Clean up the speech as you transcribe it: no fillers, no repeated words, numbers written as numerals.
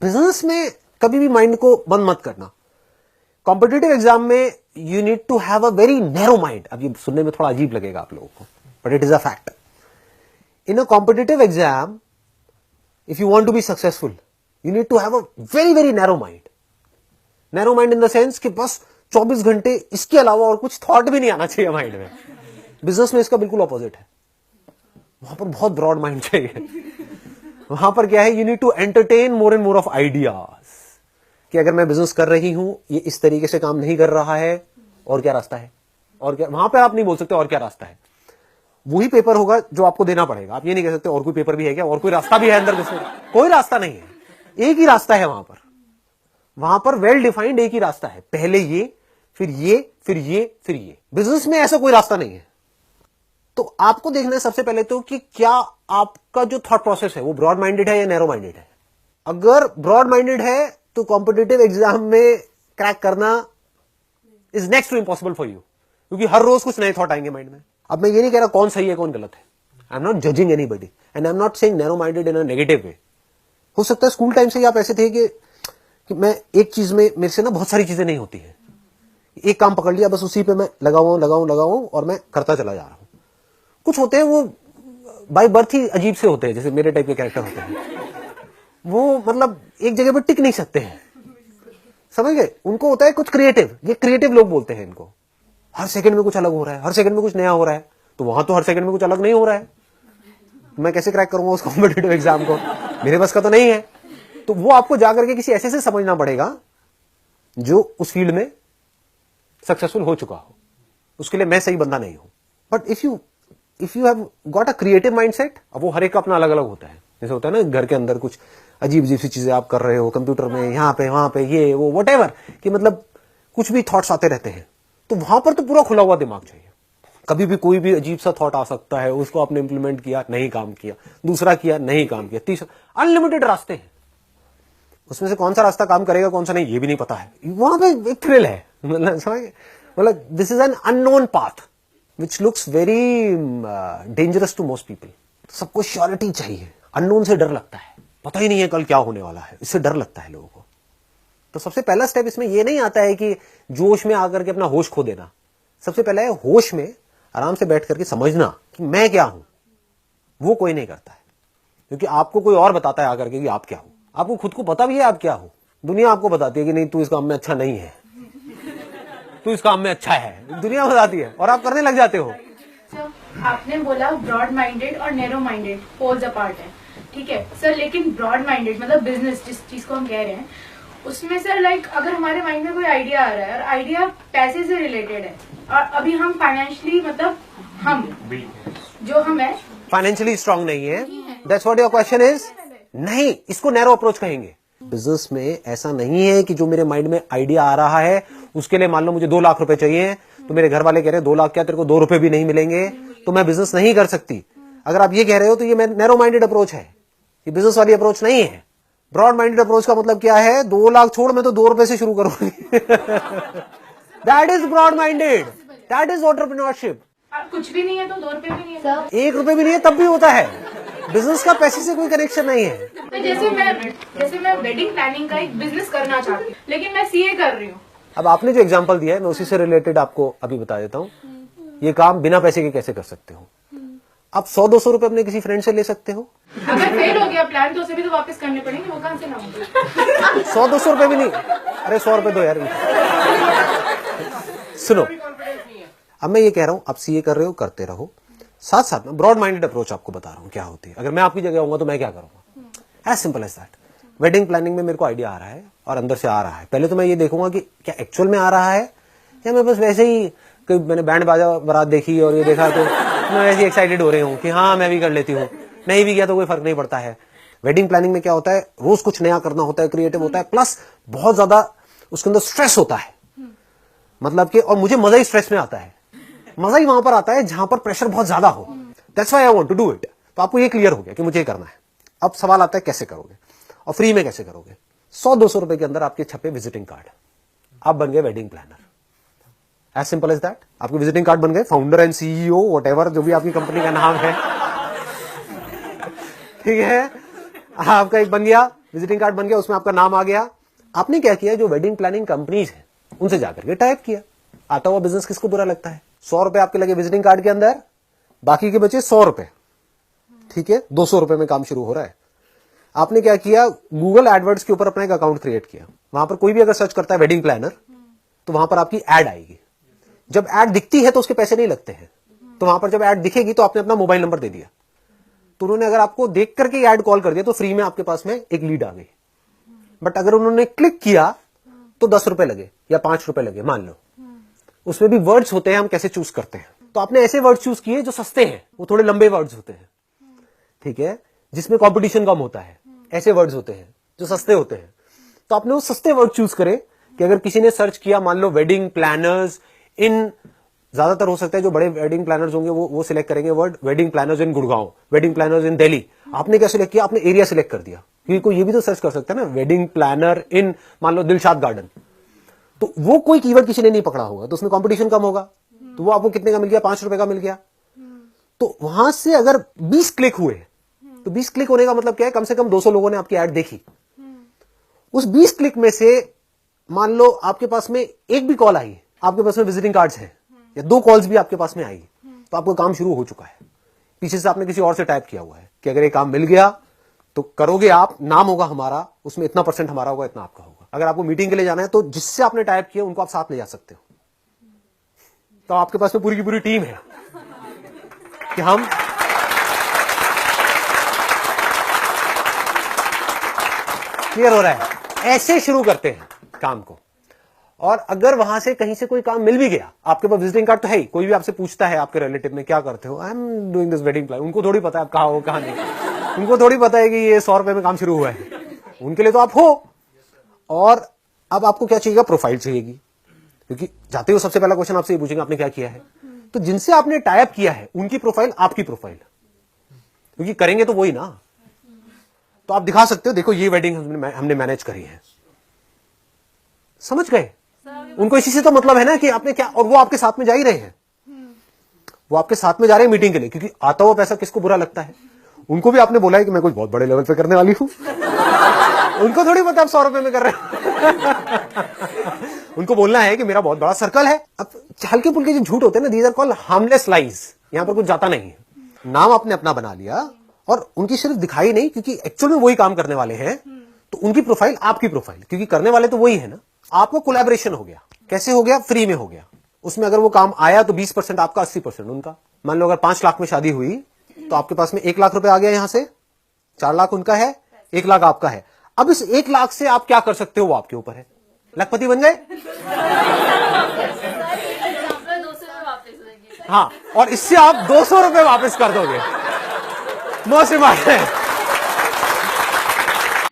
Business में कभी भी माइंड को बंद मत करना। कॉम्पिटिटिव एग्जाम में you need to have a very narrow mind. अब ये सुनने में थोड़ा अजीब लगेगा आप लोगों को, but it is a fact. In a competitive exam, if you want to be successful, you need to have a very very narrow mind. Narrow mind in the sense कि बस 24 घंटे इसके अलावा और कुछ थॉट भी नहीं आना चाहिए माइंड में। बिजनेस में इसका बिल्कुल ऑपोजिट है। वहां पर बहुत ब्रॉड माइंड चाहिए। वहां पर क्या है, you need to entertain more and more of ideas कि अगर मैं बिजनेस कर रही हूं, ये इस तरीके से काम नहीं कर रहा है, और क्या रास्ता है, और क्या। वहां पर आप नहीं बोल सकते और क्या रास्ता है। वही पेपर होगा जो आपको देना पड़ेगा। आप ये नहीं कह सकते और कोई पेपर भी है क्या, और कोई रास्ता भी है अंदर बिजनेस। कोई रास्ता नहीं है, एक ही रास्ता है वहां पर। वहां पर वेल डिफाइंड एक ही रास्ता है, पहले ये, फिर ये, फिर ये, फिर ये। बिजनेस में ऐसा कोई रास्ता नहीं है। तो आपको देखना है सबसे पहले तो कि क्या आपका जो थॉट प्रोसेस है वो ब्रॉड माइंडेड है या नैरो माइंडेड है। अगर ब्रॉड माइंडेड है तो कॉम्पिटिटिव एग्जाम में क्रैक करना is next to impossible for you, क्योंकि हर रोज कुछ नए थॉट आएंगे माइंड में। अब मैं ये नहीं कह रहा कौन सही है कौन गलत है। I am not judging anybody and I am not saying narrow minded in a negative way. हो सकता है स्कूल टाइम से ही आप ऐसे थे कि मैं एक चीज में, मेरे से ना बहुत सारी चीजें नहीं होती है। एक काम पकड़ लिया, बस उसी पे मैं लगाऊं और मैं करता चला जा रहा हूं। कुछ होते हैं वो बाय बर्थ ही अजीब से होते हैं, जैसे मेरे टाइप के कैरेक्टर होते हैं। वो मतलब एक जगह पर टिक नहीं सकते हैं, समझ गए। उनको होता है कुछ क्रिएटिव, ये क्रिएटिव लोग बोलते हैं इनको। हर सेकंड में कुछ अलग हो रहा है, हर सेकंड में कुछ नया हो रहा है। तो वहां तो हर सेकंड में कुछ अलग नहीं हो रहा है, मैं कैसे क्रैक करूंगा उस कॉम्पिटिटिव एग्जाम को, मेरे बस का तो नहीं है। तो वो आपको जाकर के किसी ऐसे से समझना पड़ेगा जो उस फील्ड में सक्सेसफुल हो चुका हो। उसके लिए मैं सही बंदा नहीं हूं। But if you have got a creative mindset, अब वो हर एक का अपना अलग अलग होता है। जैसे होता है ना घर के अंदर कुछ अजीब अजीब सी चीजें आप कर रहे हो, कंप्यूटर में यहां पे वहां पे ये वो व्हाटएवर, कि मतलब कुछ भी थॉट्स आते रहते हैं। तो वहां पर तो पूरा खुला हुआ दिमाग चाहिए। कभी भी कोई भी अजीब सा थॉट आ सकता है, उसको आपने इंप्लीमेंट किया, नहीं काम किया, दूसरा किया, नहीं काम किया, तीसरा, अनलिमिटेड रास्ते हैं। उसमें से कौन सा रास्ता काम करेगा कौन सा नहीं ये भी नहीं पता है। वहां पे एक थ्रिल है, मतलब this is an unknown path which looks very dangerous to most people. सबको श्योरिटी चाहिए, अननोन से डर लगता है, पता ही नहीं है कल क्या होने वाला है, इससे डर लगता है लोगों को। तो सबसे पहला स्टेप इसमें यह नहीं आता है कि जोश में आकर के अपना होश खो देना। सबसे पहला है होश में आराम से बैठ करके समझना कि मैं क्या हूं। वो कोई नहीं करता है, क्योंकि आपको कोई और बताता है आकर के कि आप क्या हो। आपको खुद को पता भी है आप क्या हो। दुनिया आपको बताती है कि नहीं तू इस काम में अच्छा नहीं है, तू इस काम में अच्छा है, दुनिया बताती है और आप करने लग जाते हो। आपने बोला ब्रॉड माइंडेड और नैरो माइंडेड पोल्स अपार्ट है, ठीक है सर। लेकिन ब्रॉड माइंडेड मतलब बिजनेस जिस चीज को हम कह रहे हैं, उसमें सर लाइक अगर हमारे माइंड में कोई आइडिया आ रहा है और आइडिया पैसे से रिलेटेड है, और अभी हम फाइनेंशियली मतलब हम जो हम है फाइनेंशियली स्ट्रांग नहीं है, that's what your question is. नहीं, इसको नैरो अप्रोच कहेंगे। बिजनेस में ऐसा नहीं है कि जो मेरे माइंड में आइडिया आ रहा है उसके लिए मान लो मुझे 2 लाख रुपए चाहिए, तो मेरे घर वाले कह रहे हैं 2 लाख क्या, तेरे को 2 रुपए भी नहीं मिलेंगे तो मैं बिजनेस नहीं कर सकती। अगर आप ये कह रहे हो तो ये नैरो माइंडेड अप्रोच है, ये बिजनेस वाली अप्रोच नहीं है। ब्रॉड माइंडेड अप्रोच का मतलब क्या है, 2 लाख छोड़ मैं तो 2 रुपए से शुरू करूंगी। That is broad minded, that is entrepreneurship. कुछ भी नहीं है तो 2 रुपए भी नहीं है सर, 1 रुपए भी नहीं है तब भी होता है। बिजनेस का पैसे से कोई कनेक्शन नहीं है। तो जैसे मैं वेडिंग प्लानिंग का एक बिजनेस करना चाहती हूँ, लेकिन मैं सीए कर रही हूँ। अब आपने जो एग्जांपल दिया है मैं उसी से रिलेटेड आपको अभी बता देता हूँ। ये काम बिना पैसे के कैसे कर सकते हो। आप 100-200 रुपए अपने किसी फ्रेंड से ले सकते हो। अगर फेल हो गया प्लान तो उसे भी तो वापस करने पड़ेंगे, वो कहाँ से लाऊंगी। 100-200 रुपए भी नहीं, अरे 100 रुपए दो यार। सुनो, अब मैं ये कह रहा हूं आप सीए कर रहे हो, करते रहो, साथ साथ में ब्रॉड माइंडेड अप्रोच आपको बता रहा हूं क्या होती है। अगर मैं आपकी जगह होऊंगा तो मैं क्या करूंगा, as simple as that. Wedding planning में मेरे को आइडिया आ रहा है और अंदर से आ रहा है, पहले तो मैं ये देखूंगा कि क्या एक्चुअल में आ रहा है या मैं बस वैसे ही, मैंने बैंड बाजा बारात देखी और ये देखा तो मैं वैसे ही एक्साइटेड हो रही हूँ कि हाँ मैं भी कर लेती हूँ, नहीं भी किया तो कोई फर्क नहीं पड़ता है। वेडिंग प्लानिंग में क्या होता है, रोज कुछ नया करना होता है, क्रिएटिव होता है, प्लस बहुत ज्यादा उसके अंदर स्ट्रेस होता है। मतलब कि और मुझे मजा ही स्ट्रेस में आता है, मजा ही वहां पर आता है जहां पर प्रेशर बहुत ज्यादा हो। That's why I want to do it. तो आपको ये क्लियर हो गया कि मुझे ये करना है। अब सवाल आता है कैसे करोगे और फ्री में कैसे करोगे। 100-200 रुपए के अंदर आपके छपे विजिटिंग कार्ड, आप बन गए wedding planner. As simple as that. आपके विजिटिंग कार्ड बन गए, फाउंडर एंड सीईओ व्हाटएवर जो भी आपकी कंपनी का नाम है, ठीक है, आपका एक बन गया। विजिटिंग कार्ड बन गया, उसमें आपका नाम आ गया। आपने क्या किया, जो वेडिंग प्लानिंग कंपनीज है उनसे जाकर के टाइप किया। आता हुआ बिजनेस किसको बुरा लगता है? 100 रुपए आपके लगे विजिटिंग कार्ड के अंदर, बाकी के बचे 100 रुपए, ठीक है, 200 रुपए में काम शुरू हो रहा है। आपने क्या किया, गूगल एडवर्ड्स के ऊपर अपना एक अकाउंट क्रिएट किया। वहां पर कोई भी अगर सर्च करता है वेडिंग प्लानर, तो वहां पर आपकी एड आएगी। जब एड दिखती है तो उसके पैसे नहीं लगते हैं, तो वहां पर जब एड दिखेगी तो आपने अपना मोबाइल नंबर दे दिया, तो उन्होंने अगर आपको देख करके एड कॉल कर दिया तो फ्री में आपके पास में एक लीड आ गई। बट अगर उन्होंने क्लिक किया तो 10 रुपए लगे या 5 रुपए लगे, मान लो। उसमें भी वर्ड्स होते हैं, हम कैसे चूज करते हैं। तो आपने ऐसे वर्ड्स चूज किए जो सस्ते हैं, वो थोड़े लंबे वर्ड्स होते हैं, ठीक है, जिसमें कंपटीशन कम होता है। ऐसे वर्ड्स होते हैं जो सस्ते होते हैं। तो आपने वो सस्ते वर्ड चूज करे कि अगर किसी ने सर्च किया, मान लो वेडिंग प्लानर्स इन, ज्यादातर हो सकता है जो बड़े वेडिंग प्लानर्स होंगे वो सिलेक्ट करेंगे वर्ड वेडिंग प्लानर्स इन गुड़गांव, वेडिंग प्लानर्स इन दिल्ली। आपने क्या सिलेक्ट किया, आपने एरिया सिलेक्ट कर दिया, क्योंकि कोई ये भी तो सर्च कर सकता है ना, वेडिंग प्लानर इन मान लो दिलशाद गार्डन। तो वो कोई कीवर्ड किसी ने नहीं पकड़ा होगा, तो उसमें कंपटीशन कम होगा। तो वो आपको कितने का मिल गया, 5 रुपए का मिल गया। तो वहां से अगर 20 क्लिक हुए, तो 20 क्लिक होने का मतलब क्या है, कम से कम 200 लोगों ने आपकी ऐड देखी। उस 20 क्लिक में से मान लो आपके पास में एक भी कॉल आई, आपके पास में विजिटिंग कार्ड्स हैं, या 2 कॉल्स भी आपके पास में आई, तो आपका काम शुरू हो चुका है। पीछे से आपने किसी और से टाइप किया हुआ है कि अगर ये काम मिल गया तो करोगे आप, नाम होगा हमारा, उसमें इतना % हमारा होगा, इतना आपका होगा। अगर आपको मीटिंग के लिए जाना है तो जिससे आपने टाइप किया उनको आप साथ ले जा सकते हो। तो आपके पास में पूरी की पूरी टीम है कि हम क्लियर हो रहा है, ऐसे शुरू करते हैं काम को। और अगर वहां से कहीं से कोई काम मिल भी गया, आपके पास विजिटिंग कार्ड तो है ही, कोई भी आपसे पूछता है आपके रिलेटिव में क्या करते हो, I am doing this wedding plan, उनको थोड़ी पता है आप कहाँ हो कहाँ नहीं, उनको थोड़ी पता है कि ये 100 रुपए में काम शुरू हुआ है। उनके लिए तो आप हो। और अब आपको क्या चाहिएगा, प्रोफाइल चाहिएगी, क्योंकि जाते हो सबसे पहला क्वेश्चन आपसे ये पूछेंगे आपने क्या किया है। तो जिनसे आपने टाइप किया है उनकी प्रोफाइल आपकी प्रोफाइल, क्योंकि करेंगे तो वही ना। तो आप दिखा सकते हो, देखो ये वेडिंग हमने मैनेज करी है, समझ गए। उनको इसी से तो मतलब है ना कि आपने क्या, और वो आपके साथ में जा ही रहे हैं, वो आपके साथ में जा रहे हैं मीटिंग के लिए, क्योंकि आता हुआ पैसा किसको बुरा लगता है। उनको भी आपने बोला है कि मैं कुछ बहुत बड़े लेवल पे करने वाली हूं। उनको थोड़ी पता आप 100 रुपए में कर रहे हैं। उनको बोलना है कि मेरा बहुत बड़ा सर्कल है। अब हल्के फुल्के जो झूठ होते हैं ना, these are called harmless lies. यहां पर कुछ जाता नहीं है, नाम आपने अपना बना लिया और उनकी सिर्फ दिखाई नहीं, क्योंकि एक्चुअल में वही काम करने वाले हैं। तो उनकी प्रोफाइल आपकी प्रोफाइल, क्योंकि करने वाले तो वही है ना। आपको कोलैबोरेशन हो गया, कैसे हो गया, फ्री में हो गया। उसमें अगर वो काम आया तो 20% आपका, 80% उनका। मान लो अगर 5 लाख में शादी हुई तो आपके पास में 1 लाख रुपए आ गया, यहां से 4 लाख उनका है, 1 लाख आपका है। अब इस 1 लाख से आप क्या कर सकते हो वो आपके ऊपर है। लखपति बन गए। हाँ, और इससे आप 200 रुपए वापस कर दोगे। Most important